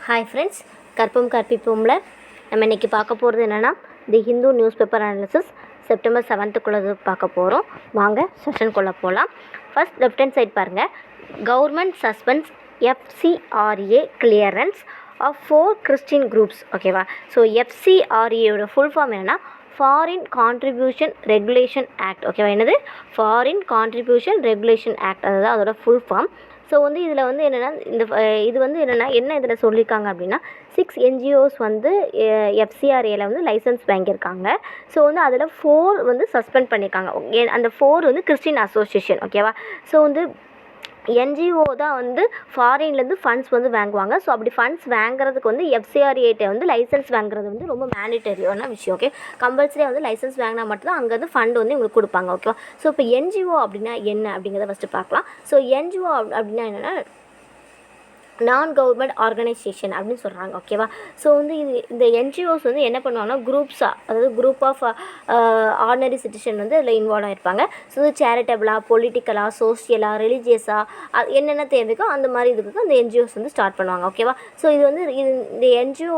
Hi friends, கற்பம் கற்பிப்போம்ல நம்ம இன்றைக்கி பார்க்க போகிறது என்னென்னா the Hindu news paper analysis September 7th பார்க்க போகிறோம். வாங்க செஷனுக்குள்ளே போகலாம். ஃபர்ஸ்ட் லெஃப்ட் ஹேண்ட் சைட் பாருங்கள். Government suspends FCRA clearance of 4 Christian groups. ஓகேவா? ஸோ FCRAயோட ஃபுல் ஃபார்ம் என்னென்னா ஃபாரின் கான்ட்ரிபியூஷன் ரெகுலேஷன் ஆக்ட். ஓகேவா? என்னது? ஃபாரின் கான்ட்ரிபியூஷன் ரெகுலேஷன் ஆக்ட், அதுதான் அதோட ஃபுல் ஃபார்ம். ஸோ இதில் என்னென்னா இது என்னென்னா என்ன இதில் சொல்லியிருக்காங்க அப்படின்னா 6 NGOs FCRAல லைசன்ஸ் வாங்கியிருக்காங்க. ஸோ அதில் 4 சஸ்பெண்ட் பண்ணியிருக்காங்க. அந்த 4 கிறிஸ்டின் அசோசியேஷன். ஓகேவா? ஸோ NGO தான் ஃபாரின்லேருந்து ஃபண்ட்ஸ் வாங்குவாங்க. ஸோ அப்படி ஃபண்ட்ஸ் வாங்குறதுக்கு FCRAட்ட லைசன்ஸ் வாங்குறது ரொம்ப மேண்டிட்டரியான விஷயம். ஓகே, கம்பல்சரியாக லைசன்ஸ் வாங்கினா மட்டும்தான் அங்கேருந்து ஃபண்ட் உங்களுக்கு கொடுப்பாங்க. ஓகேவா? ஸோ இப்போ NGO அப்படின்னா என்ன அப்படிங்கிறத ஃபஸ்ட்டு பார்க்கலாம். ஸோ NGO அப்படின்னா என்னென்னா நான் கவர்மெண்ட் ஆர்கனைசேஷன் அப்படின்னு சொல்கிறாங்க. ஓகேவா? ஸோ இந்த NGOs என்ன பண்ணுவாங்கன்னா குரூப்ஸாக, அதாவது குரூப் ஆஃப் ஆர்டினரி சிட்டிசன் அதில் இன்வால்வ் ஆகிருப்பாங்க. ஸோ சேரிட்டபிளாக, பொலிட்டிக்கலாக, சோஷியலாக, ரிலீஜியஸாக என்னென்ன தேவைக்கோ அந்த மாதிரி இதுக்கு அந்த NGOs ஸ்டார்ட் பண்ணுவாங்க. ஓகேவா? ஸோ இந்த NGO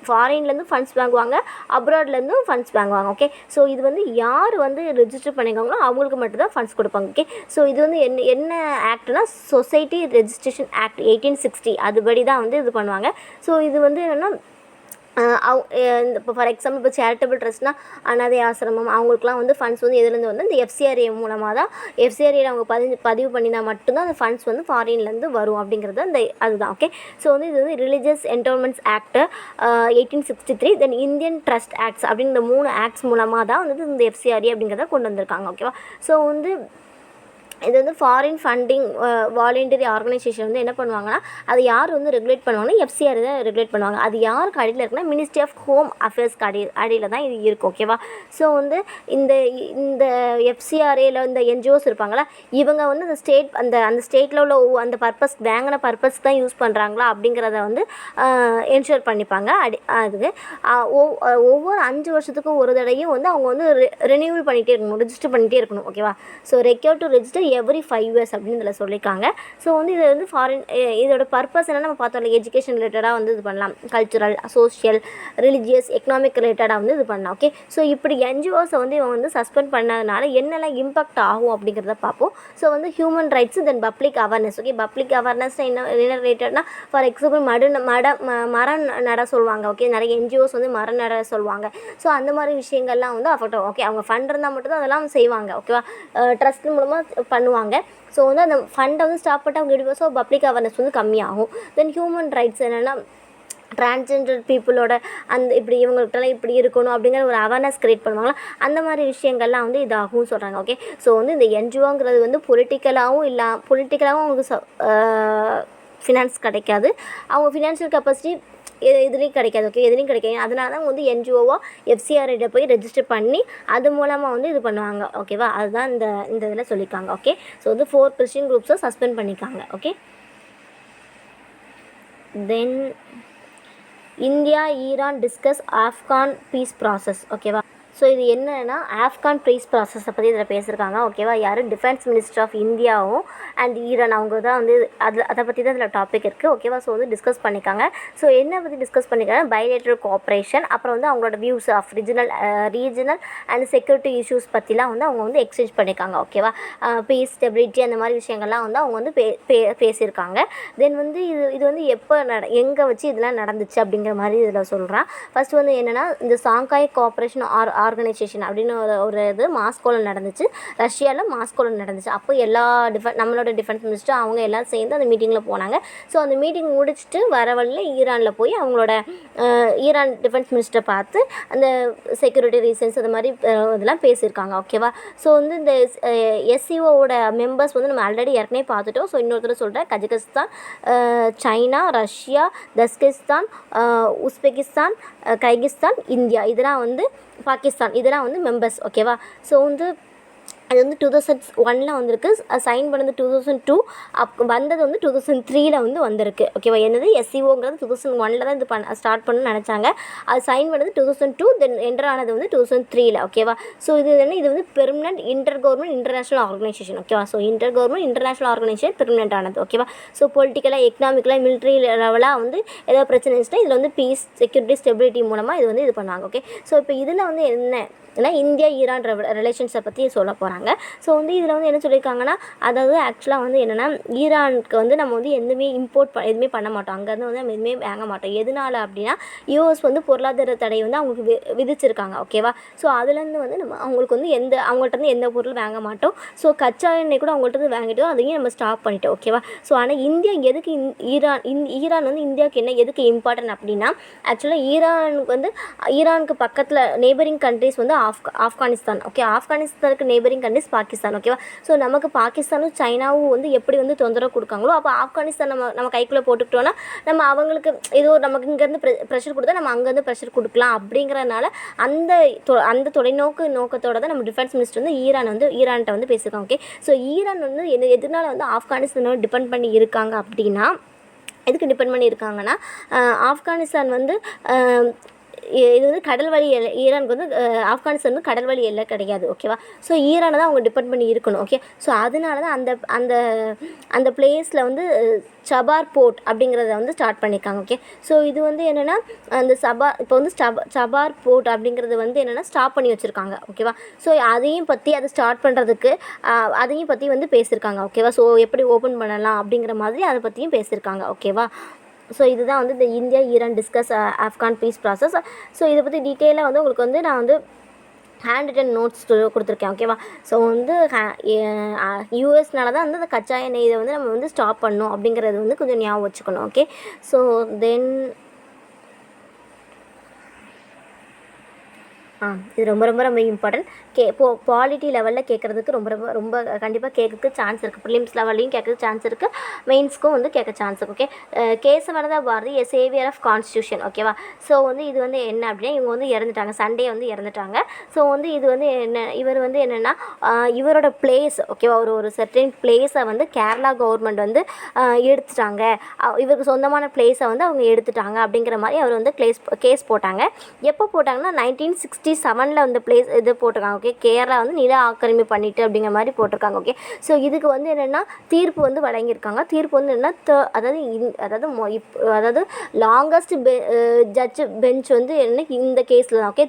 ஃபாரின்லேருந்து ஃபண்ட்ஸ் வாங்குவாங்க, அப்ராட்லேருந்தும் ஃபண்ட்ஸ் வாங்குவாங்க. ஓகே, ஸோ யார் ரெஜிஸ்டர் பண்ணியிருக்காங்களோ அவங்களுக்கு மட்டும்தான் ஃபண்ட்ஸ் கொடுப்பாங்க. ஓகே, ஸோ என்ன ஆக்ட்னா சொசைட்டி ரெஜிஸ்ட்ரேஷன் ஆக்ட் 1860 அதுபடி தான் இது பண்ணுவாங்க. ஸோ என்னென்னா இப்போ ஃபார் எக்ஸாம்பிள் இப்போ சேரிட்டபிள் ட்ரஸ்ட்னா அனாதை ஆசிரமம் அவங்களுக்குலாம் ஃபண்ட்ஸ் எதுலேருந்து இந்த FCRA மூலமாக தான் FCRAல அவங்க பதிவு பண்ணினா மட்டும்தான் அந்த ஃபண்ட்ஸ் ஃபாரின்லேருந்து வரும் அப்படிங்கிறது அதுதான். ஓகே, ஸோ இது ரிலீஜியஸ் என்டோன்மெண்ட்ஸ் ஆக்ட் 1863, தென் இந்தியன் ட்ரஸ்ட் ஆக்ட்ஸ் அப்படின்னு இந்த 3 ஆக்ட்ஸ் மூலமாக தான் இந்த FCRA அப்படிங்கிறத கொண்டு வந்திருக்காங்க. ஓகேவா? ஸோ இது ஃபாரின் ஃபண்டிங் வாலண்டரி ஆர்கனைசேஷன் என்ன பண்ணுவாங்கன்னா அது யார் ரெகுலேட் பண்ணுவாங்கன்னா FCRA தான் ரெகுலேட் பண்ணுவாங்க. அது யாருக்கு அடியில் இருக்குன்னா மினிஸ்ட்ரி ஆஃப் ஹோம் அஃபேர்ஸ்க்கு அடியில் தான் இது இருக்கும். ஓகேவா? ஸோ இந்த FCRAல இந்த NGOs இருப்பாங்களா, இவங்க அந்த ஸ்டேட் அந்த ஸ்டேட்டில் உள்ள அந்த பர்பஸ் வாங்கின பர்பஸ்க்கு தான் யூஸ் பண்ணுறாங்களா அப்படிங்கிறத என்ஷூர் பண்ணிப்பாங்க. அதுக்கு ஒவ்வொரு 5 வருஷத்துக்கும் ஒரு தடையும் அவங்க ரெனியூவல் பண்ணிகிட்டே இருக்கணும், ரெஜிஸ்டர் பண்ணிகிட்டே இருக்கணும். ஓகேவா? So require to register every 5 years அப்படின்னு இதில் சொல்லியிருக்காங்க. ஸோ இது ஃபாரின் இதோட பர்பஸ் என்னென்னா நம்ம பார்த்தோம்ல, எஜுகேஷன் ரிலேட்டடாக இது பண்ணலாம், கல்ச்சுரல், சோஷியல், ரிலீஜியஸ், எக்கனாமிக் ரிலேட்டடாக இது பண்ணலாம். ஓகே, ஸோ இப்படி NGOஸை இவங்க சஸ்பெண்ட் பண்ணதுனால என்னெல்லாம் இம்பாக்ட் ஆகும் அப்படிங்கிறத பார்ப்போம். So human rights, then public awareness. Okay, public awareness என்ன ரிலேட்டட்னா ஃபார் எக்ஸாம்பிள் மரம் நட சொல்லுவாங்க. ஓகே, நிறைய NGOs மரம் நட சொல்லுவாங்க. ஸோ அந்த மாதிரி விஷயங்கள்லாம் அஃபெக்ட் ஆகும். ஓகே, அவங்க ஃபண்ட் இருந்தால் மட்டும்தான் அதெல்லாம் செய்வாங்க. ஓகேவா? ட்ரஸ்ட் மூலமாக பண்ணுவாங்க. ஸோ அந்த ஃபண்டை ஸ்டாப் பண்ணிட்டு அவங்க எடுப்போம். ஸோ பப்ளிக் அவேர்னஸ் கம்மியாகும். தென் ஹியூமன் ரைட்ஸ் என்னென்னா டிரான்ஸ்ஜெண்டர் பீப்புளோட இப்படி இவங்கள்ட்டலாம் இப்படி இருக்கணும் அப்படிங்கிற ஒரு அவேர்னஸ் க்ரியேட் பண்ணுவாங்களா, அந்த மாதிரி விஷயங்கள்லாம் இதாகும் சொல்கிறாங்க. ஓகே, ஸோ இந்த NGOங்கிறது பொலிட்டிக்கலாகவும் அவங்களுக்கு ஃபினான்ஸ் கிடைக்காது, அவங்க ஃபினான்ஷியல் கெப்பாசிட்டி எதுலேயும் கிடைக்காது. ஓகே, எதுலேயும் கிடைக்காது. அதனால தான் NGOவாக FCRAட்ட போய் ரெஜிஸ்டர் பண்ணி அது மூலமாக இது பண்ணுவாங்க. ஓகேவா? அதுதான் இந்த இதில் சொல்லியிருக்காங்க. ஓகே, ஸோ 4 கிறிஸ்டின் குரூப்ஸை சஸ்பெண்ட் பண்ணியிருக்காங்க. Okay, then India Iran discuss Afghan peace process. ஓகேவா? ஸோ இது என்னென்னா ஆப்கான் பீஸ் ப்ராசஸை பற்றி இதில் பேசியிருக்காங்க. ஓகேவா? யார்? டிஃபென்ஸ் மினிஸ்டர் ஆஃப் இந்தியாவும் அண்ட் ஈரான் அவங்க தான் அதை பற்றி தான் இதில் டாபிக் இருக்குது. ஓகேவா? ஸோ டிஸ்கஸ் பண்ணியிருக்காங்க. ஸோ என்ன பற்றி டிஸ்கஸ் பண்ணியிருக்காங்க? பைலேட்ரல் கோஆப்ரேஷன், அப்புறம் அவங்களோட views of regional and security issues பற்றிலாம் அவங்க எக்ஸ்சேஞ்ச் பண்ணியிருக்காங்க. ஓகேவா? பீஸ், ஸ்டெபிலிட்டி அந்த மாதிரி விஷயங்கள்லாம் அவங்க பேசியிருக்காங்க. தென் இது எப்போ எங்கே வச்சு இதெல்லாம் நடந்துச்சு அப்படிங்கிற மாதிரி இதில் சொல்கிறேன். ஃபர்ஸ்ட் என்னென்னா இந்த சாங்காய் கோஆப்ரேஷன் ஆர்கனைசேஷன் அப்படின்னு ஒரு இது மாஸ்கோவில் நடந்துச்சு, ரஷ்யாவில் மாஸ்கோவில் நடந்துச்சு. அப்போ எல்லா நம்மளோட டிஃபென்ஸ் மினிஸ்டர் அவங்க எல்லாம் சேர்ந்து அந்த மீட்டிங்கில் போனாங்க. ஸோ அந்த மீட்டிங் முடிச்சுட்டு வர வழியில் ஈரானில் போய் அவங்களோட ஈரான் டிஃபென்ஸ் மினிஸ்டரை பார்த்து அந்த செக்யூரிட்டி ரீசன்ஸ் அந்த மாதிரி இதெல்லாம் பேசியிருக்காங்க. ஓகேவா? ஸோ இந்த SCOவோட மெம்பர்ஸ் நம்ம ஆல்ரெடி ஏற்கனவே பார்த்துட்டோம். ஸோ இன்னொருத்தர் சொல்கிறேன், Kazakhstan, China, Russia, Tajikistan, Uzbekistan, Kyrgyzstan, India, இதெல்லாம் பாகிஸ்தான், இதெல்லாம் மெம்பர்ஸ். ஓகேவா? ஸோ அது வந்து 2001 வந்திருக்கு. சைன் பண்ணது 2002. வந்தது வந்து 2003 வந்து வந்திருக்கு. ஓகேவா. என்னது எஸ்சிஓங்கிறது 2001 தான் இது ஸ்டார்ட் பண்ணணும்னு நினச்சாங்க. அது சைன் பண்ணது 2002. தென் என்டர் ஆனது வந்து 2003. ஓகேவா. ஸோ இது என்ன, இது வந்து permanent inter government international organisation. ஓகேவா. So inter government international organisation permanent ஆனது. ஓகேவா. ஸோ பொலிட்டிக்கலாக, எக்கனாமிக்கலாக, மிலிட்ரி லெவலாக வந்து ஏதாவது பிரச்சனை இருந்துச்சுன்னா இதில் வந்து பீஸ், செக்யூரிட்டி, ஸ்டெபிலிட்டி மூலமாக இது வந்து இது பண்ணாங்க. ஓகே. ஸோ இப்போ இதில் வந்து என்ன ஏன்னா இந்தியா ஈரான் ரிலேஷன்ஸை பற்றி சொல்ல போகிறாங்க. ஸோ வந்து இதில் வந்து என்ன சொல்லியிருக்காங்கன்னா, அதாவது ஆக்சுவலாக வந்து என்னென்னா, ஈரானுக்கு வந்து நம்ம வந்து எதுவுமே இம்போர்ட் எதுவுமே பண்ண மாட்டோம். அங்கேருந்து வந்து நம்ம எதுவுமே வாங்க மாட்டோம். எதனால அப்படின்னா, யூஎஸ் வந்து பொருளாதார தடை வந்து அவங்களுக்கு விதிச்சிருக்காங்க. ஓகேவா. ஸோ அதுலேருந்து வந்து நம்ம அவங்களுக்கு வந்து அவங்கள்ட்ட இருந்து எந்த பொருள் வாங்க மாட்டோம். ஸோ கச்சா எண்ணெய் கூட அவங்கள்ட்ட இருந்து வாங்கிட்டோம், அதையும் நம்ம ஸ்டாப் பண்ணிட்டோம். ஓகேவா. ஸோ ஆனால் இந்தியா எதுக்கு ஈரான் வந்து இந்தியாவுக்கு என்ன எதுக்கு இம்பார்ட்டன்ட் அப்படின்னா, ஆக்சுவலாக ஈரானுக்கு பக்கத்தில் நெய்பரிங் கண்ட்ரிஸ் வந்து ஆப்கானிஸ்தான். ஓகே. ஆப்கானிஸ்தானுக்கு நெய்பரிங் கண்ட்ரிஸ் பாகிஸ்தான். ஓகேவா. ஸோ நமக்கு பாகிஸ்தானும் சைனாவும் வந்து எப்படி வந்து தொந்தரவு கொடுக்காங்களோ, அப்போ ஆப்கானிஸ்தான் நம்ம கைக்குள்ளே போட்டுக்கிட்டோன்னா நம்ம அவங்களுக்கு ஏதோ நமக்கு இங்கேருந்து ப்ரெஷர் கொடுத்தா நம்ம அங்கேருந்து ப்ரெஷர் கொடுக்கலாம் அப்படிங்கிறனால அந்த நோக்கத்தோட தான் நம்ம டிஃபென்ஸ் மினிஸ்டர் வந்து ஈரான்கிட்ட வந்து பேசியிருக்காங்க. ஓகே. ஸோ ஈரான் வந்து எதனால வந்து ஆப்கானிஸ்தானோட டிபெண்ட் பண்ணி இருக்காங்க அப்படின்னா, எதுக்கு டிபெண்ட் பண்ணி இருக்காங்கன்னா, ஆப்கானிஸ்தான் வந்து இது வந்து கடல் வழி எல்லை. ஈரானுக்கு வந்து ஆப்கானிஸ்தான் வந்து கடல் வழி எல்லை கிடையாது. ஓகேவா. ஸோ ஈரானை தான் அவங்க டிபெண்ட் பண்ணி இருக்கணும். ஓகே. ஸோ அதனால தான் அந்த பிளேஸில் வந்து சபார் போர்ட் அப்படிங்கிறத வந்து ஸ்டார்ட் பண்ணியிருக்காங்க. ஓகே. ஸோ இது வந்து என்னென்னா, அந்த இப்போ வந்து சபார் போர்ட் அப்படிங்கிறது வந்து என்னென்னா ஸ்டாப் பண்ணி வச்சுருக்காங்க. ஓகேவா. ஸோ அதை ஸ்டார்ட் பண்ணுறதுக்கு அதையும் பற்றி வந்து பேசியிருக்காங்க. ஓகேவா. ஸோ எப்படி ஓப்பன் பண்ணலாம் அப்படிங்கிற மாதிரி அதை பற்றியும் பேசியிருக்காங்க. ஓகேவா. ஸோ இதுதான் வந்து இந்த India Iran discuss Afghan peace process. So இதை பற்றி டீட்டெயிலாக வந்து உங்களுக்கு வந்து நான் வந்து ஹேண்ட் ரிட்டன் நோட்ஸ் கொடுத்துருக்கேன். ஓகேவா. ஸோ வந்து யூஎஸ்னால தான் வந்து அந்த கச்சா எண்ணெய் இதை வந்து நம்ம வந்து ஸ்டாப் பண்ணணும் அப்படிங்கிறது வந்து கொஞ்சம் ஞாபகம் வச்சுக்கணும். ஓகே. ஸோ தென் இது ரொம்ப ரொம்ப ரொம்ப இம்பார்ட்டன்ட். பாலிட்டி லெவலில் கேட்குறதுக்கு ரொம்ப கண்டிப்பாக கேட்குறதுக்கு சான்ஸ் இருக்குது. ப்ரிலிம்ஸ் லெவல்லையும் கேட்குறதுக்கு சான்ஸ் இருக்குது, மெயின்ஸ்க்கும் வந்து கேட்க சான்ஸ் இருக்குது. Okay. Kesavananda Bharati a saviour of constitution. ஓகேவா. ஸோ வந்து இது வந்து என்ன அப்படின்னா, இவங்க வந்து இறந்துட்டாங்க, சண்டே வந்து இறந்துட்டாங்க. ஸோ வந்து இது வந்து இவர் வந்து என்னென்னா, இவரோட பிளேஸ். ஓகேவா. ஒரு சர்டன் பிளேஸை வந்து கேரளா கவர்மெண்ட் வந்து எடுத்துட்டாங்க, இவருக்கு சொந்தமான பிளேஸை வந்து அவங்க எடுத்துட்டாங்க அப்படிங்கிற மாதிரி அவர் வந்து கேஸ் போட்டாங்க. எப்போ போட்டாங்கன்னா 1967 அந்த பிளேஸ் இது போட்டிருக்காங்க. ஓகே. கேரளா வந்து நில ஆக்கிரமிப்பு பண்ணிட்டு அப்படிங்கிற மாதிரி போட்டிருக்காங்க. ஓகே. ஸோ இதுக்கு வந்து என்னென்னா தீர்ப்பு வந்து வழங்கியிருக்காங்க. தீர்ப்பு வந்து என்னென்னா அதாவது லாங்கஸ்ட் ஜட்ஜ் பெஞ்ச் வந்து என்ன இந்த கேஸில் தான். ஓகே.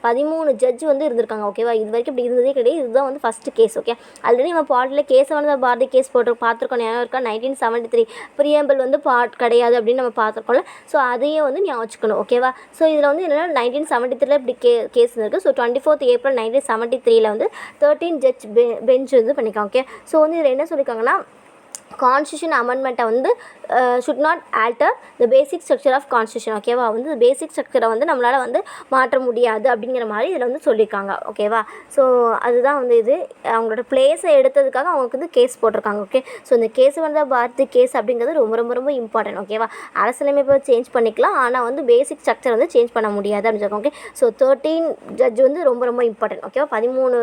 13 ஜட்ஜ் வந்து இருந்திருக்காங்க. ஓகேவா. இது வரைக்கும் இப்படி இருந்ததே கிடையாது. இதுதான் வந்து ஃபஸ்ட்டு கேஸ். ஓகே. ஆல்ரெடி நம்ம பாட்டில் கேசவரதா பாரதி கேஸ் பார்த்துருக்கோம். ஞாபகம் இருக்கா. 1973 ப்ரியாம்பிள் வந்து கிடையாது அப்படின்னு நம்ம பார்த்துருக்கோம்ல. ஸோ அதையும் வந்து ஞாபகம் வச்சுக்கணும். ஓகேவா. ஸோ இதில் வந்து என்னென்னா 1973 இப்படி கேஸ் இருக்குது. ஸோ 24 ஏப்ரல் 1973 வந்து 13 ஜட்ஜ் பெஞ்ச் வந்து பண்ணியிருக்காங்க. ஓகே. ஸோ வந்து இதில் என்ன சொல்லியிருக்காங்கன்னா, கான்ஸ்டியூஷன் அமெண்ட்மெண்ட்டை வந்து should not alter the basic structure of constitution. ஓகேவா. வந்து பேசிக் ஸ்ட்ரக்சரை வந்து நம்மளால் வந்து மாற்ற முடியாது அப்படிங்கிற மாதிரி இதில் வந்து சொல்லியிருக்காங்க. ஓகேவா. ஸோ அதுதான் வந்து இது அவங்களோட பிளேஸை எடுத்ததுக்காக அவங்களுக்கு வந்து கேஸ் போட்டிருக்காங்க. ஓகே. ஸோ இந்த கேஸ் வந்து பாரதி கேஸ் அப்படிங்கிறது ரொம்ப ரொம்ப ரொம்ப இம்பார்ட்டன்ட். ஓகேவா. அரசியலமைப்பை சேஞ்ச் பண்ணிக்கலாம், ஆனால் வந்து பேசிக் ஸ்ட்ரக்சர் வந்து சேஞ்ச் பண்ண முடியாது அப்படின்னு சொல்லுவாங்க. ஓகே. ஸோ 13 ஜட்ஜ் வந்து ரொம்ப ரொம்ப இம்பார்ட்டன்ட். ஓகேவா. 13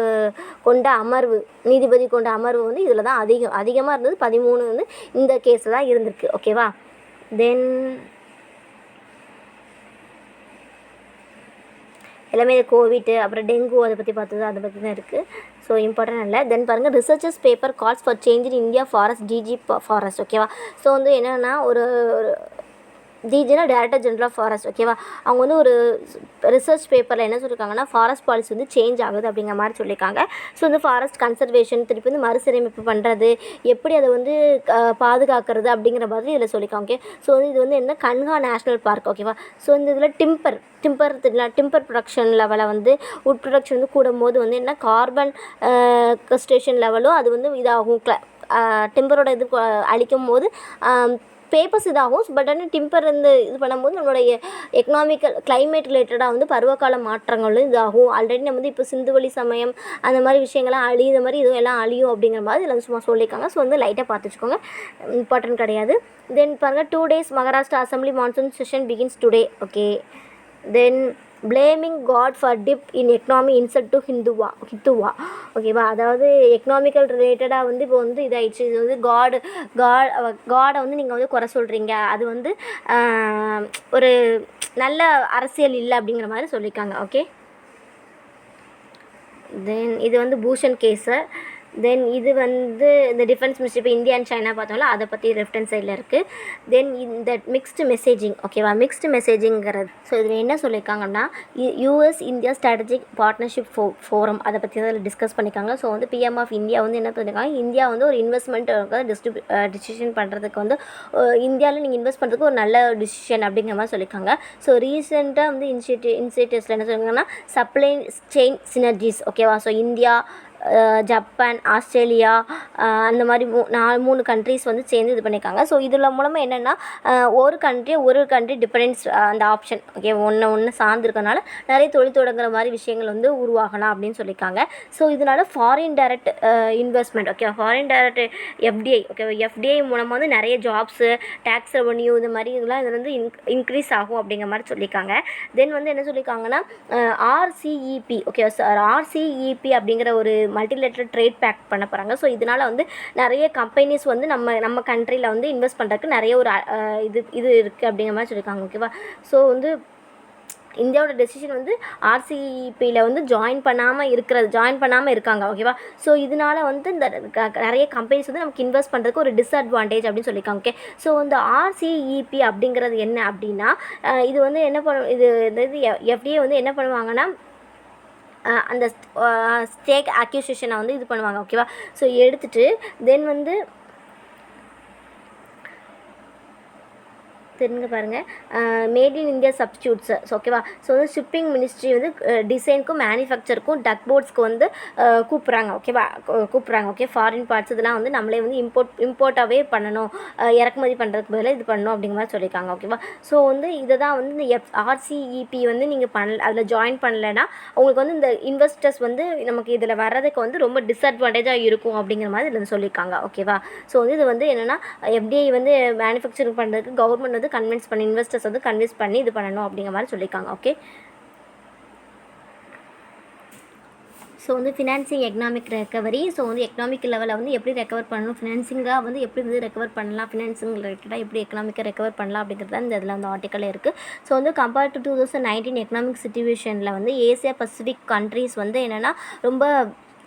கொண்ட அமர்வு, நீதிபதி கொண்ட அமர்வு வந்து இதில் தான் அதிகமாக இருந்தது. 13 வந்து இந்த கேஸில் தான் இருந்திருக்கு. ஓகேவா. தென் எல்லாமே இந்த கோவிட் அப்புறம் டெங்கு அதை பற்றி பார்த்தது, அதை பற்றி தான் இருக்குது. ஸோ இம்பார்ட்டன்ட் இல்லை. தென் பாருங்கள், researchers paper calls for change in India forest DG forest. ஓகேவா. ஸோ வந்து என்னென்னா ஒரு டிஜினா டைரக்டர் ஜெனரல் ஆஃப் ஃபாரஸ்ட். ஓகேவா. அவங்க வந்து ஒரு ரிசர்ச் பேப்பரில் என்ன சொல்லியிருக்காங்கன்னா, ஃபாரஸ்ட் பாலிசி வந்து சேஞ்ச் ஆகுது அப்படிங்கிற மாதிரி சொல்லியிருக்காங்க. ஸோ வந்து ஃபாரஸ்ட் கன்சர்வேஷன் திருப்பி வந்து மறுசீரமைப்பு பண்ணுறது, எப்படி அதை வந்து பாதுகாக்கிறது அப்படிங்கிற மாதிரி இதில் சொல்லியிருக்காங்க. ஓகே. ஸோ வந்து இது வந்து என்ன, கன்ஹா நேஷ்னல் பார்க். ஓகேவா. ஸோ இந்த இதில் டிம்பர் ப்ரொடக்ஷன் லெவலை வந்து உட் ப்ரொடக்ஷன் வந்து கூடும்போது வந்து என்ன, கார்பன் ஸ்டேஷன் லெவலும் அது வந்து இதாகும். டிம்பரோட இது அழிக்கும் போது பேப்பர்ஸ் இதாகும். பட் ஆனால் டிம்பர் வந்து இது பண்ணும்போது நம்மளுடைய எக்கனாமிக்கல் கிளைமேட் ரிலேட்டடாக வந்து பருவகால மாற்றங்களும் இதாகும். ஆல்ரெடி நம்ம வந்து இப்போ சிந்துவெளி சமயம் அந்த மாதிரி விஷயங்கள்லாம் இந்த மாதிரி இதுவும் எல்லாம் அழியும் அப்படிங்கிற மாதிரி இதில் சும்மா சொல்லியிருக்காங்க. ஸோ வந்து லைட்டாக பார்த்து வச்சுக்கோங்க, இம்பார்ட்டன்ட் கிடையாது. தென் பாருங்கள், 2 days Maharashtra assembly monsoon session begins today. Okay. Then blaming God for dip in economy insult to ஹிந்துவா ஓகேவா. அதாவது எக்கனாமிக்கல் ரிலேட்டடாக வந்து இப்போ வந்து இதாகிடுச்சு. இது வந்து காடை வந்து நீங்கள் வந்து குறை சொல்கிறீங்க, அது வந்து ஒரு நல்ல அரசியல் இல்லை அப்படிங்கிற மாதிரி சொல்லியிருக்காங்க. ஓகே, தென் இது வந்து பூஷன் கேஸு. தென் இது வந்து இந்த டிஃபென்ஸ் மினிஸ்ட்ரி இப்போ இந்தியா அண்ட் சைனா பார்த்தோம்ல, அதை பற்றி லெஃப்ட் ஹேண்ட் சைடில் இருக்குது. தென் இந்த மிக்ஸ்டு மெசேஜிங் ஓகேவா. மிக்ஸ்டு மெசேஜிங்கிறது ஸோ இதில் என்ன சொல்லியிருக்காங்கன்னா US India strategic partnership forum அதை பற்றி தான் டிஸ்கஸ் பண்ணியிருக்காங்க. ஸோ வந்து பிஎம் ஆஃப் இந்தியா வந்து என்ன பண்ணியிருக்காங்க, இந்தியா வந்து ஒரு இன்வெஸ்ட்மெண்ட் டிசிஷன் பண்ணுறதுக்கு வந்து இந்தியாவில் நீங்கள் இன்வெஸ்ட் பண்ணுறதுக்கு ஒரு நல்ல டிசிஷன் அப்படிங்கிற மாதிரி சொல்லியிருக்காங்க. ஸோ ரீசெண்டாக வந்து இனிஷியேட்டிவ்ஸில் என்ன சொல்லியிருக்காங்கன்னா சப்ளை செயின் சினர்ஜிஸ் ஓகேவா. ஸோ இந்தியா, ஜப்பான், ஆஸ்திரேலியா அந்த மாதிரி 3 கண்ட்ரிஸ் வந்து சேர்ந்து இது பண்ணியிருக்காங்க. ஸோ இதில் மூலமாக என்னென்னா ஒரு கண்ட்ரி டிபெண்டன்ஸ் அந்த ஆப்ஷன் ஓகே ஒன்று சார்ந்திருக்கனால நிறைய தொழில் தொடங்குற மாதிரி விஷயங்கள் வந்து உருவாகலாம் அப்படின்னு சொல்லியிருக்காங்க. ஸோ இதனால் foreign direct investment okay, foreign direct FDI okay, FDI மூலமாக வந்து நிறைய ஜாப்ஸு, டேக்ஸ் ரெவன்யூ இந்த மாதிரி இதெல்லாம் இது வந்து இன்க்ரீஸ் ஆகும் அப்படிங்கிற மாதிரி சொல்லியிருக்காங்க. தென் வந்து என்ன சொல்லியிருக்காங்கன்னா ஆர்சிஇபி ஓகே, ஆர்சிஇபி அப்படிங்கிற ஒரு மல்டிலேட்டரல் ட்ரேட் பேக் பண்ண போகிறாங்க. ஸோ இதனால் வந்து நிறைய கம்பெனிஸ் வந்து நம்ம கண்ட்ரியில் வந்து இன்வெஸ்ட் பண்ணுறதுக்கு நிறைய ஒரு இது இருக்குது அப்படிங்கிற மாதிரி சொல்லியிருக்காங்க ஓகேவா. ஸோ வந்து இந்தியாவோட டெசிஷன் வந்து ஆர்சிஇபியில் வந்து ஜாயின் பண்ணாமல் இருக்காங்க ஓகேவா. ஸோ இதனால் வந்து இந்த நிறைய கம்பெனிஸ் வந்து நமக்கு இன்வெஸ்ட் பண்ணுறதுக்கு ஒரு டிஸ்அட்வான்டேஜ் அப்படின்னு சொல்லியிருக்காங்க. ஓகே, ஸோ இந்த ஆர்சிஇபி அப்படிங்கிறது என்ன அப்படின்னா இது வந்து என்ன இது எஃப்டிஏ வந்து என்ன பண்ணுவாங்கன்னா அந்த ஸ்டேக் அக்யூசிஷனை வந்து இது பண்ணுவாங்க ஓகேவா. ஸோ எடுத்துகிட்டு தென் வந்து தெரிஞ்சு பாருங்கள் மேட் இன் இந்தியா சப்ஸ்டியூட்ஸு ஓகேவா. ஸோ வந்து ஷிப்பிங் மினிஸ்ட்ரி வந்து டிசைனுக்கும் மேனுஃபேக்சருக்கும் டக் போர்ட்ஸ்க்கு வந்து கூப்பிட்றாங்க ஓகேவா, ஓகே. ஃபாரின் பார்ட்ஸ் இதெல்லாம் வந்து நம்மளே வந்து இம்போர்ட்டாகவே பண்ணணும், இறக்குமதி பண்ணுறதுக்கு பதிலாக இது பண்ணணும் அப்படிங்கிற மாதிரி சொல்லியிருக்காங்க ஓகேவா. ஸோ வந்து இதை தான் வந்து இந்த ஆர்சிஇபி வந்து நீங்கள் அதில் ஜாயின் பண்ணலைன்னா உங்களுக்கு வந்து இந்த இன்வெஸ்டர்ஸ் வந்து நமக்கு இதில் வர்றதுக்கு வந்து ரொம்ப டிஸ்அட்வான்டேஜாக இருக்கும் அப்படிங்கிற மாதிரி இதில் சொல்லியிருக்காங்க ஓகேவா. ஸோ வந்து இது வந்து என்னென்னா எஃப்டிஐ வந்து மேனுஃபேக்சரிங் பண்ணுறதுக்கு கவர்மெண்ட் வந்து கன்வின்ஸ் பண்ணி இன்வெஸ்டர்ஸ் வந்து கன்வின்ஸ் பண்ணி இது பண்ணணும் அப்படிங்கிற மாதிரி சொல்லியிருக்காங்க. ஓகே, ஸோ வந்து ஃபினான்சிங் எக்கனாமிக் ரெக்கவரி. ஸோ வந்து எக்கனாமிக் லெவலில் வந்து எப்படி ரெக்கவர் பண்ணணும், ஃபினான்சிங்காக வந்து எப்படி வந்து ரெக்கவர் பண்ணலாம், ஃபினான்சிங் ரிலேட்டடாக எப்படி எக்கனாமிக்கை ரெக்கவர் பண்ணலாம் அப்படிங்கிறது இந்த இதில் வந்து ஆர்டிக்கல் இருக்குது. ஸோ வந்து கம்பேர்ட் டு 2019 எக்கனாமிக் சிச்சுவேஷனில் வந்து ஏசியா பசிபிக் கண்ட்ரீஸ் வந்து என்னென்னா ரொம்ப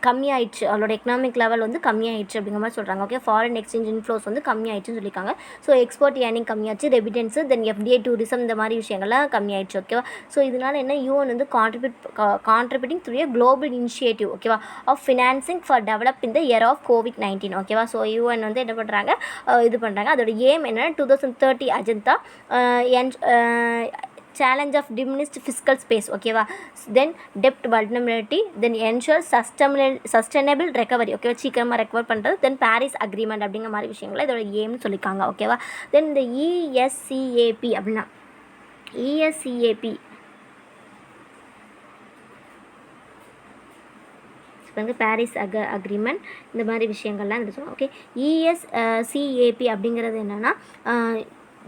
கம்மியாயிடுச்சு, அவளோட எக்கனாமிக் லெவல் வந்து கம்மியாயிடுச்சு அப்படிங்கிற மாதிரி சொல்கிறாங்க. ஓகே, ஃபாரின் எக்ஸ்சேஞ்ச் இன்ஃப்ளோஸ் வந்து கம்மியாயிடுச்சுன்னு சொல்லியிருக்காங்க. ஸோ எக்ஸ்போர்ட் ஏர்னிங் கம்மியாச்சு, ரெமிட்டன்ஸு, தென் எஃப்டிஐ டூரிசம் இந்த மாதிரி விஷயங்கள்லாம் கம்மியாயிடுச்சு ஓகேவா. ஸோ இதனால் என்ன யூஎன் வந்து contributing through a global initiative ஓகேவா of financing for develop in the year of COVID-19 ஓகேவா. ஸோ யூஎன் வந்து என்ன பண்ணுறாங்க, இது பண்ணுறாங்க. அதோட ஏம் என்னென்னா 2030 agenda challenge of diminished fiscal space ஓகேவா. தென் டெப்ட் வல்னரபிலிட்டி, தென் என்ஷூர் சஸ்டைனபிள் ரெக்கவரி ஓகேவா, சீக்கிரமாக ரெக்கவர் பண்ணுறது, தென் பாரிஸ் அக்ரிமெண்ட் அப்படிங்கிற மாதிரி விஷயங்களை இதோட ஏம்னு சொல்லியிருக்காங்க ஓகேவா. தென் இந்த இஎஸ்சிஏபி அப்படின்னா இஎஸ்சிஏபி வந்து பாரிஸ் அக்ரிமெண்ட் இந்த மாதிரி விஷயங்கள்லாம் இருந்துச்சு ஓகே. இஎஸ்சிஏபி அப்படிங்கிறது என்னென்னா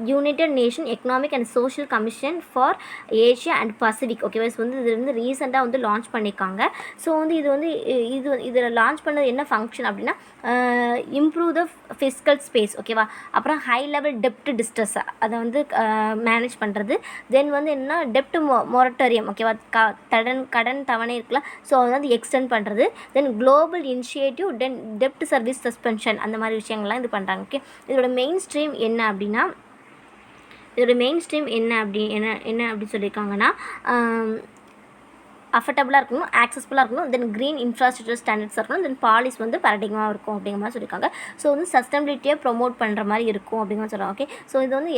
United nation economic and social commission for Asia and Pacific ஓகேவா. ஸோ வந்து இது வந்து ரீசெண்டாக வந்து லான்ச் பண்ணியிருக்காங்க. ஸோ வந்து இதில் லான்ச் பண்ணது என்ன ஃபங்க்ஷன் அப்படின்னா இம்ப்ரூவ் த ஃபிஸ்கல் ஸ்பேஸ் ஓகேவா. அப்புறம் ஹை லெவல் டெப்ட் டிஸ்ட்ரெஸ் அதை வந்து மேனேஜ் பண்ணுறது. தென் வந்து என்னென்னா டெப்ட் மொரட்டோரியம் ஓகேவா, கடன் தவணை இருக்குல்ல, ஸோ அதை வந்து எக்ஸ்டெண்ட் பண்ணுறது. தென் குளோபல் இனிஷியேட்டிவ், தென் டெப்ட் சர்வீஸ் சஸ்பென்ஷன் அந்த மாதிரி விஷயங்கள்லாம் இது பண்ணுறாங்க ஓகே. இதோட மெயின் ஸ்ட்ரீம் என்ன அப்படின்னா என்ன அப்படி சொல்லியிருக்காங்கன்னா அஃபர்டபுளாக இருக்கணும், ஆக்சஸ்ஃபுல்லாக இருக்கணும், தென் க்ரீன் இன்ஃப்ராஸ்ட்ரக்சர் ஸ்டாண்டர்ட்ஸாக இருக்கணும், தென் பாலிஸ் வந்து பேரடிகமாக இருக்கும் அப்படிங்கிற மாதிரி சொல்லியிருக்காங்க. ஸோ வந்து சஸ்டைனபிலிட்டியை ப்ரொமோட் பண்ணுற மாதிரி இருக்கும் அப்படிங்கிற மாதிரி சொல்கிறாங்க ஓகே. ஸோ இது வந்து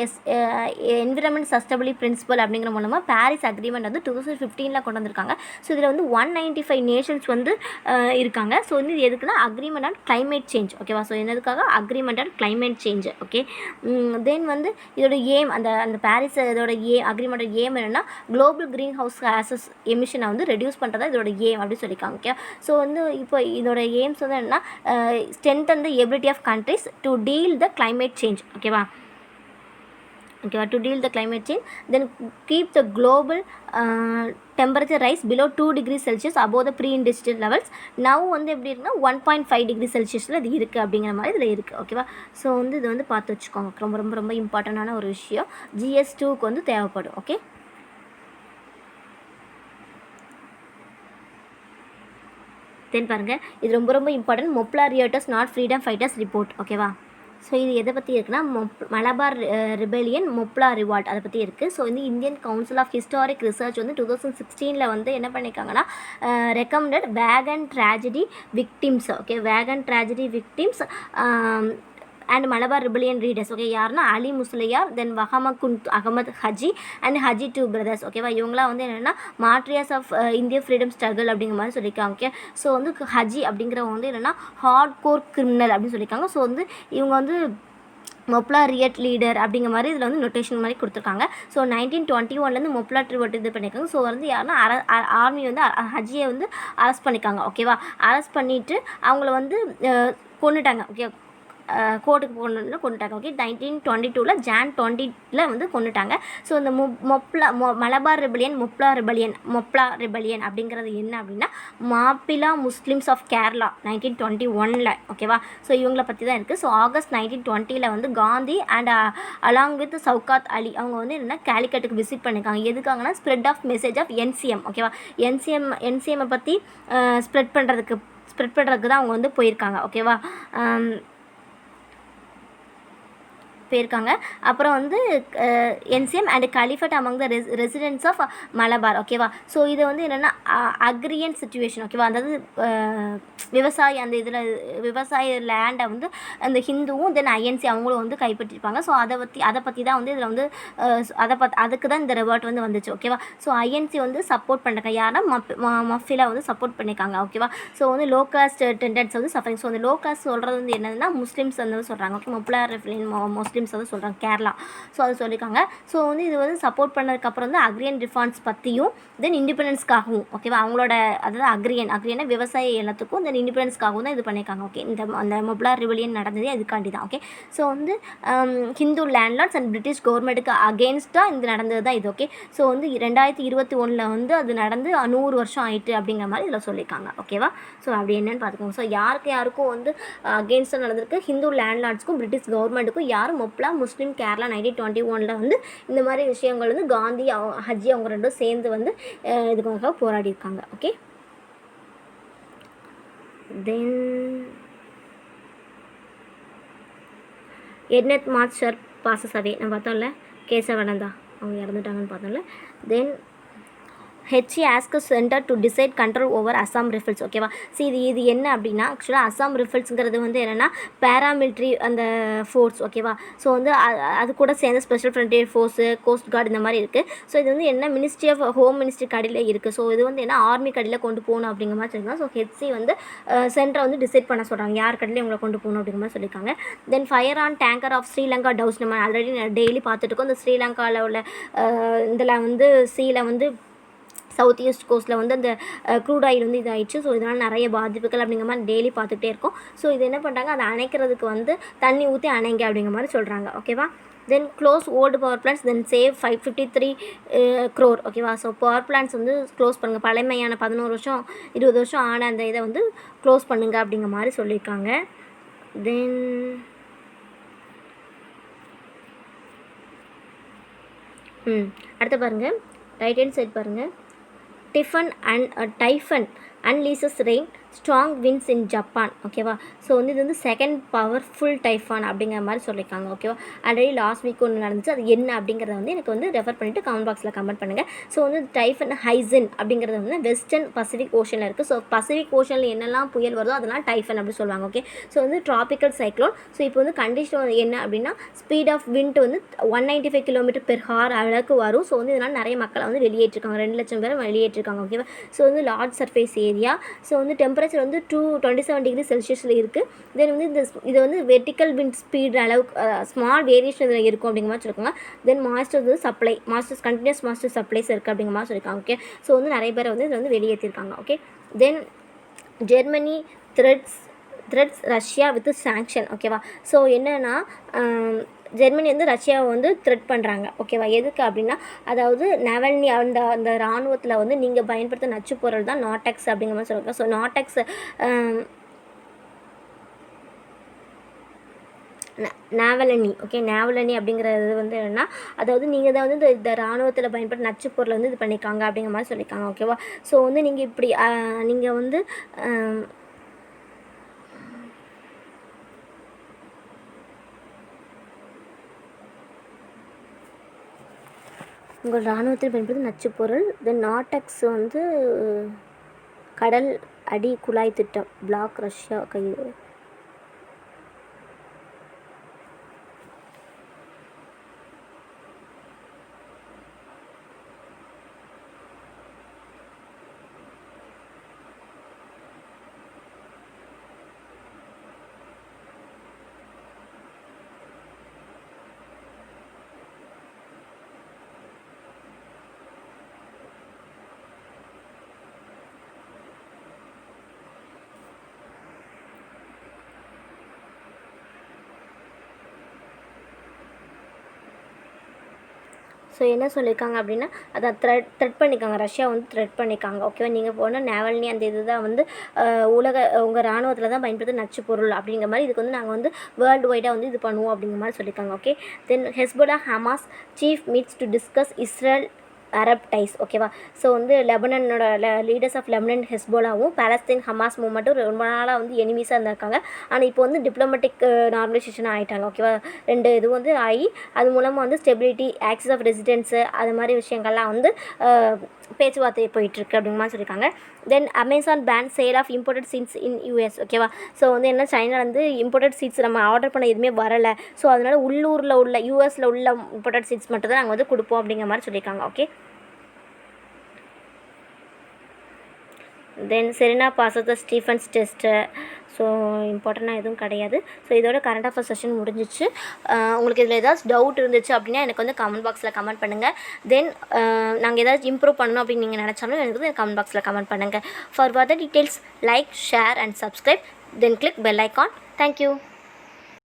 என்விரான்மெண்ட் சஸ்டைனபிலிட்டி பிரின்சிபல் அப்படிங்கிற மூலமாக பாரிஸ் அக்ரிமெண்ட் வந்து 2015 கொண்டு வந்திருக்காங்க. ஸோ இதில் வந்து 195 நேஷன்ஸ் வந்து இருக்காங்க. ஸோ வந்து இது எதுக்குன்னா அக்ரிமெண்ட் ஆன் கிளைமேட் சேஞ்ச் ஓகேவா. ஸோ என்னதுக்காக agreement on climate change okay. Then வந்து இதோட ஏம் அந்த பாரிஸ் இதோட அக்ரிமெண்டோட ஏம் என்னென்னா குளோபல் க்ரீன் ஹவுஸ் கேஸஸ் எமிஷனை வந்து ரெடியூஸ் பண்ணுறதா இதோட ஏம் அப்படின்னு சொல்லியிருக்காங்க ஓகே. ஸோ வந்து இப்போ இதோட எய்ம்ஸ் வந்து என்னென்னா strengthen the ability of countries to deal the climate change ஓகேவா. ஓகேவா, to deal the climate change, then keep the global temperature rise below 2 degrees Celsius above the pre-industrial levels. now வந்து எப்படி இருக்குன்னா 1.5 டிகிரி செல்சியஸில் இது இருக்குது அப்படிங்கிற மாதிரி இதில் இருக்குது. ஓகேவா, ஸோ வந்து இது வந்து பார்த்து வச்சுக்கோங்க, ரொம்ப ரொம்ப ரொம்ப இம்பார்ட்டண்டான ஒரு விஷயம், GS2க்கு வந்து தேவைப்படும். ஓகே, தென் பாருங்கள், இது ரொம்ப ரொம்ப important, Moplah rioters not freedom fighters report. ஓகேவா, ஸோ இது எதை பற்றி இருக்குன்னா மலபார் ரிபெலியன் மொப்லா ரிவால்ட் அதை பற்றி இருக்குது. ஸோ வந்து Indian council of historic research வந்து 2016 வந்து என்ன பண்ணியிருக்காங்கன்னா recommended wagon tragedy victims. Okay, wagon tragedy victims and Malabar rebellion leaders. Okay, யாருன்னா Ali Musliyar, then Variyankunnath Ahmad Haji and Haji two brothers. ஓகேவா, இவங்களாம் வந்து என்னென்னா மார்ட்ரியாஸ் ஆஃப் இந்திய ஃப்ரீடம் ஸ்ட்ரகிள் அப்படிங்கிற மாதிரி சொல்லியிருக்காங்க. ஓகே, ஸோ வந்து ஹஜி அப்படிங்கிறவங்க வந்து என்னென்னா ஹார்ட் கோர் கிரிமினல் அப்படின்னு சொல்லியிருக்காங்க. ஸோ வந்து இவங்க வந்து மொப்லா ரியட் லீடர் அப்படிங்கிற மாதிரி இதில் வந்து நொட்டேஷன் மாதிரி கொடுத்துருக்காங்க. ஸோ 1921 மொப்லா ட்ரிவட் இது பண்ணியிருக்காங்க. ஸோ வந்து யாருன்னா ஆர்மி வந்து ஹஜியை வந்து அரெஸ்ட் பண்ணியிருக்காங்க. ஓகேவா, அரெஸ்ட் பண்ணிவிட்டு அவங்கள வந்து கொண்டுட்டாங்க. ஓகே, கோர்ட்டுக்கு கொண்டுட்டாங்க. ஓகே, 1922 ஜான் 20 வந்து கொண்டுட்டாங்க. ஸோ இந்த மலபார் ரிபெலியன் மொப்லா ரிபெலியன் அப்படிங்கிறது என்ன அப்படின்னா மாப்பிளா முஸ்லிம்ஸ் ஆஃப் கேரளா 1921. ஓகேவா, ஸோ இவங்கள பற்றி தான் இருக்குது. ஸோ ஆகஸ்ட் 1920 வந்து Gandhi and along with Shaukat Ali அவங்க வந்து என்னென்னா கேலிக்கட்டுக்கு விசிட் பண்ணியிருக்காங்க. எதுக்காங்கன்னா spread of message of NCM. ஓகேவா, NCM பற்றி ஸ்ப்ரெட் பண்ணுறதுக்கு தான் அவங்க வந்து போயிருக்காங்க. ஓகேவா, போயிருக்காங்க. அப்புறம் வந்து NCM and caliphate among the residents of Malabar. ஓகேவா, ஸோ இது வந்து என்னென்னா அக்ரியன் சிச்சுவேஷன். ஓகேவா, அதாவது விவசாய அந்த இதில் விவசாய லேண்டை வந்து அந்த ஹிந்துவும் தென் INC அவங்களும் வந்து கைப்பற்றிருப்பாங்க. ஸோ அதை பற்றி தான் வந்து இதில் வந்து அதுக்கு தான் இந்த ரிவார்ட் வந்து வந்துச்சு. ஓகேவா, ஸோ INC வந்து சப்போர்ட் பண்ணுறாங்க, யாருன்னா மஃபிலா வந்து சப்போர்ட் பண்ணியிருக்காங்க. ஓகேவா, ஸோ வந்து லோ காஸ்ட் டெண்டன்ஸ் வந்து சஃபரிங். ஸோ அந்த லோ காஸ்ட் சொல்கிறது வந்து என்னதுன்னா முஸ்லீம்ஸ் வந்து சொல்கிறாங்க. ஓகே, மொப்லார் முஸ்லீம்ஸ் வந்து சொல்கிறாங்க கேரளா. ஸோ அது சொல்லியிருக்காங்க. ஸோ வந்து இது வந்து சப்போர்ட் பண்ணதுக்கப்புறம் வந்து அக்ரியன் ரிஃபார்ம்ஸ் பற்றியும் தென் இண்டிபெண்டன்ஸ்க்காகவும். ஓகேவா, அவங்களோட அதாவது அக்ரியனா விவசாய எல்லாத்துக்கும் தென் இண்டிபெண்டன்ஸ்க்காகவும் தான் இது பண்ணியிருக்காங்க. ஓகே, அந்த மொப்லார் ரிபெலியன் நடந்ததே அதுக்காண்டி தான். ஓகே, ஸோ வந்து ஹிந்து லேண்ட்லார்ட்ஸ் அண்ட் பிரிட்டிஷ் கவர்மெண்ட்டுக்கு அகெயின்ஸ்டாக இது நடந்தது தான் இது. ஓகே, ஸோ வந்து 2021 வந்து அது நடந்து 100 வருஷம் ஆயிட்டு அப்படிங்கிற மாதிரி இதில் சொல்லியிருக்காங்க. ஓகேவா, ஸோ அப்படி என்னன்னு பார்த்துக்கோங்க. ஸோ யாருக்கும் வந்து அகெயின்ஸ்டாக நடந்திருக்கு ஹிந்து லேண்ட்லார்ட்ஸ்க்கும் பிரிட்டிஷ் கவர்மெண்ட்டுக்கும் யாரும் மொப்லா முஸ்லீம் கேரளா 1921 வந்து இந்த மாதிரி விஷயங்கள் வந்து காந்தி ஹஜி அவங்க ரெண்டும் சேர்ந்து வந்து இதுக்காக போராடி இருக்காங்க. ஓகே, தென் எட்னத் மார்ச்சர் பாசஸ் அவே நம்ம பார்த்தோம்ல, கேசவனந்தா அவங்க இறந்துட்டாங்கன்னு பார்த்தோம்ல. Then HE ask centre to decide control over Assam rifles. ஓகேவா, ஸோ இது என்ன அப்படின்னா ஆக்சுவலாக அசாம் ரிஃபில்ஸுங்கிறது வந்து என்னென்னா பேராமிலிட்ரி அந்த ஃபோர்ஸ். ஓகேவா, ஸோ வந்து அது கூட சேர்ந்து special frontier force cost card இந்த மாதிரி இருக்குது. ஸோ இது வந்து என்ன மினிஸ்ட்ரி ஆஃப் ஹோம் மினிஸ்ட்ரி கடையில் இருக்குது. ஸோ இது வந்து என்ன ஆர்மி கடையில் கொண்டு போகணும் அப்படிங்கிற மாதிரி சொல்லியிருக்காங்க. ஸோ HC வந்து சென்டரை வந்து டிசைட் பண்ண சொல்கிறாங்க யார் கடையில் இவங்களை கொண்டு போகணும் அப்படிங்கிற மாதிரி சொல்லியிருக்காங்க. Then fire on tanker off Sri Lanka doused நம்ம ஆல்ரெடி டெய்லி பார்த்துட்டு இருக்கோம். இந்த ஸ்ரீலங்காவில் உள்ள இதில் வந்து சீல வந்து சவுத் ஈஸ்ட் கோஸ்ட்டில் வந்து அந்த க்ரூட் ஆயில் வந்து இதாகிடுச்சு. ஸோ இதனால் நிறைய பாதிப்புகள் அப்படிங்கிற மாதிரி டெய்லி பார்த்துக்கிட்டே இருக்கும். ஸோ இது என்ன பண்ணுறாங்க, அதை அணைக்கிறதுக்கு வந்து தண்ணி ஊற்றி அணைங்க அப்படிங்கிற மாதிரி சொல்கிறாங்க. ஓகேவா, then close old power plans then save 553 crore. ஓகேவா, ஸோ பவர் பிளான்ஸ் வந்து க்ளோஸ் பண்ணுங்கள், பழமையான 11 வருஷம் 20 வருஷம் ஆன அந்த இதை வந்து க்ளோஸ் பண்ணுங்கள் அப்படிங்கிற மாதிரி சொல்லியிருக்காங்க. தென் அடுத்து பாருங்கள், ரைட் ஹேண்ட் சைட் பாருங்கள், typhoon unleashes rain strong winds in Japan. ஓகேவா, ஸோ வந்து இது வந்து செகண்ட் பவர்ஃபுல் டைஃபான் அப்படிங்கிற மாதிரி சொல்லியிருக்காங்க. ஓகேவா, ஆல்ரெடி லாஸ்ட் வீக் ஒன்று நடந்துச்சு, அது என்ன அப்படிங்கிறத வந்து எனக்கு வந்து ரெஃபர் பண்ணிவிட்டு கமெண்ட் பாக்ஸில் கமெண்ட் பண்ணுங்கள். ஸோ வந்து டைஃபன் ஹைசன் அப்படிங்கிறது வந்து வெஸ்டர்ன் பசிபிக் ஓஷனில் இருக்குது. ஸோ பசிபிக் ஓஷனில் என்னெல்லாம் புயல் வருதோ அதெல்லாம் டைஃபன் அப்படி சொல்லுவாங்க. ஓகே, ஸோ வந்து ட்ராபிக்கல் சைக்ளோன். ஸோ இப்போ வந்து கண்டிஷன் என்ன அப்படின்னா ஸ்பீட் ஆஃப் விண்ட் வந்து 195 km/h அளவுக்கு வரும். ஸோ வந்து இதனால் நிறைய மக்களை வந்து வெளியேற்றிருக்காங்க, 2 லட்சம் பேரை வெளியேற்றிருக்காங்க. ஓகேவா, ஸோ வந்து லார்ஜ் சர்ஃபேஸ் ஏரியா. ஸோ வந்து டெம்பரேச்சர் வந்து 27 டிகிரி செல்சியஸில் இருக்குது. தென் வந்து இது வந்து வெர்டிக்கல் விண்ட் ஸ்பீட் அளவுக்கு ஸ்மால் வேரியேஷன் இதில் இருக்கும் அப்படிங்கிற மாதிரி சொல்லியிருக்காங்க. தென் மாஸ்டர்ஸ் வந்து கண்டினியூஸ் மாஸ்டர் சப்ளைஸ் இருக்குது அப்படிங்கிற மாதிரி சொல்லியிருக்காங்க. ஓகே, ஸோ வந்து நிறைய பேரை வந்து இதில் வந்து வெளியேற்றிருக்காங்க. Okay, then Germany threats Russia with sanction. ஓகேவா, ஸோ என்னென்னா ஜெர்மனி வந்து ரஷ்யாவை வந்து த்ரெட் பண்ணுறாங்க. ஓகேவா? எதுக்கு அப்படின்னா, அதாவது நவல்னி அந்த அந்த இராணுவத்தில் வந்து நீங்கள் பயன்படுத்த நச்சு பொருள் தான் நாட்டெக்ஸ் அப்படிங்கிற மாதிரி சொல்லுவாங்க. ஸோ நாட்டெக்ஸ் நாவலனி. ஓகே, நாவலனி அப்படிங்கிறது வந்து என்னென்னா, அதாவது நீங்கள் தான் வந்து இந்த இராணுவத்தில் பயன்படுத்த நச்சு பொருளை வந்து இது பண்ணியிருக்காங்க அப்படிங்கிற மாதிரி சொல்லியிருக்காங்க. ஓகேவா? ஸோ வந்து நீங்கள் இப்படி நீங்கள் வந்து உங்கள் இராணுவத்தில் பயன்படுத்தும் நச்சுப்பொருள் நாட்டெக்ஸ் வந்து கடல் அடி குழாய் திட்டம் பிளாக் ரஷ்யா கைது. ஸோ என்ன சொல்லியிருக்காங்க அப்படின்னா, அதை த்ரெட் பண்ணியிருக்காங்க. ரஷ்யா வந்து த்ரெட் பண்ணியிருக்காங்க. ஓகேவா? நீங்கள் போனால் நாவல்னி அந்த இது தான் வந்து உங்கள் இராணுவத்தில் தான் பயன்படுத்த நச்சு பொருள் அப்படிங்கிற மாதிரி இதுக்கு வந்து நாங்கள் வந்து வேர்ல்டு வைடாக வந்து இது பண்ணுவோம் அப்படிங்கிற மாதிரி சொல்லியிருக்காங்க. Okay, then Hezbollah Hamas chief meets to discuss Israel Arab ties. ஓகேவா? ஸோ வந்து லெபனனோட லீடர்ஸ் ஆஃப் லெபனன் ஹெஸ்போலாவும் பாலஸ்தீன் ஹமாஸ் மூவ்மெண்ட்டும் ரொம்ப நாளாக வந்து எனிமீஸாக இருந்திருக்காங்க. ஆனால் இப்போ வந்து டிப்ளமேட்டிக் நார்மலைசேஷன் ஆகிட்டாங்க. ஓகேவா? 2 இது வந்து ஆகி அது மூலமாக வந்து ஸ்டெபிலிட்டி, ஆக்சஸ் ஆஃப் ரெசிடென்ஸு அது மாதிரி விஷயங்கள்லாம் வந்து பேச்சுவார்த்தை போயிட்டுருக்கு அப்படிங்கிற மாதிரி சொல்லியிருக்காங்க. Then Amazon ban sale of imported seeds in US. ஓகேவா? ஸோ வந்து என்ன, சைனா வந்து இம்போர்ட்டட் சீட்ஸ் நம்ம ஆர்டர் பண்ண எதுவுமே வரலை. ஸோ அதனால் உள்ளூரில் உள்ள யூஎஸில் உள்ள இம்போர்ட்டட் சீட்ஸ் மட்டும் தான் நாங்கள் வந்து கொடுப்போம் அப்படிங்கிற மாதிரி சொல்லியிருக்காங்க. ஓகே, தென் செரினா பாஸ் த ஸ்டீஃபன்ஸ் டெஸ்ட்டு. ஸோ இம்பார்ட்டண்ட்டாக எதுவும் கிடையாது. ஸோ இதோட கரண்ட் அஃபேர்ஸ் செஷன் முடிஞ்சிச்சு. உங்களுக்கு இதில் ஏதாச்சும் டவுட் இருந்துச்சு அப்படின்னா எனக்கு வந்து கமெண்ட் பாக்ஸில் கமெண்ட் பண்ணுங்கள். தென் நாங்கள் ஏதாச்சும் இம்ப்ரூவ் பண்ணணும் அப்படின்னு நீங்கள் நினச்சாலும் எனக்கு வந்து கமெண்ட் பாக்ஸில் கமெண்ட் பண்ணுங்கள். For further details like, share and subscribe, then click bell icon. Thank you.